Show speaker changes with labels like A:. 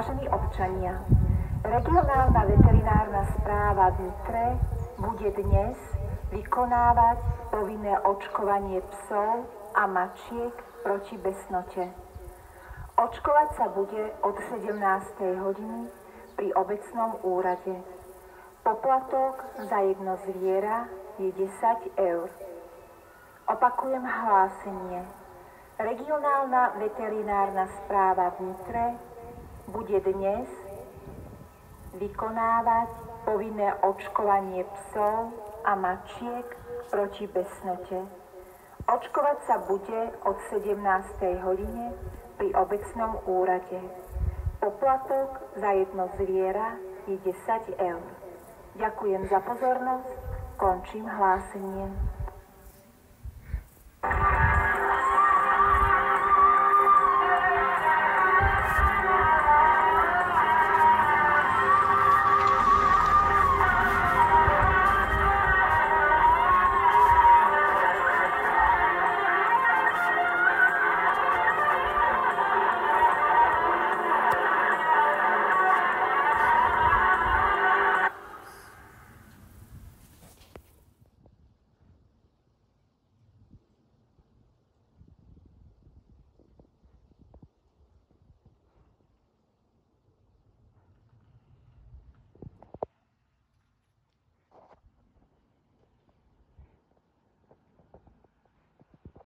A: Vážení občania, regionálna veterinárna správa v Nitre bude dnes vykonávať povinné očkovanie psov a mačiek proti besnote. Očkovať sa bude od 17. hodiny pri obecnom úrade. Poplatok za jedno zviera je 10 eur. Opakujem hlásenie. Regionálna veterinárna správa v Nitre bude dnes vykonávať povinné očkovanie psov a mačiek proti besnote. Očkovať sa bude od 17. hodine pri obecnom úrade. Poplatok za jedno zviera je 10 eur. Ďakujem za pozornosť, končím hlásenie.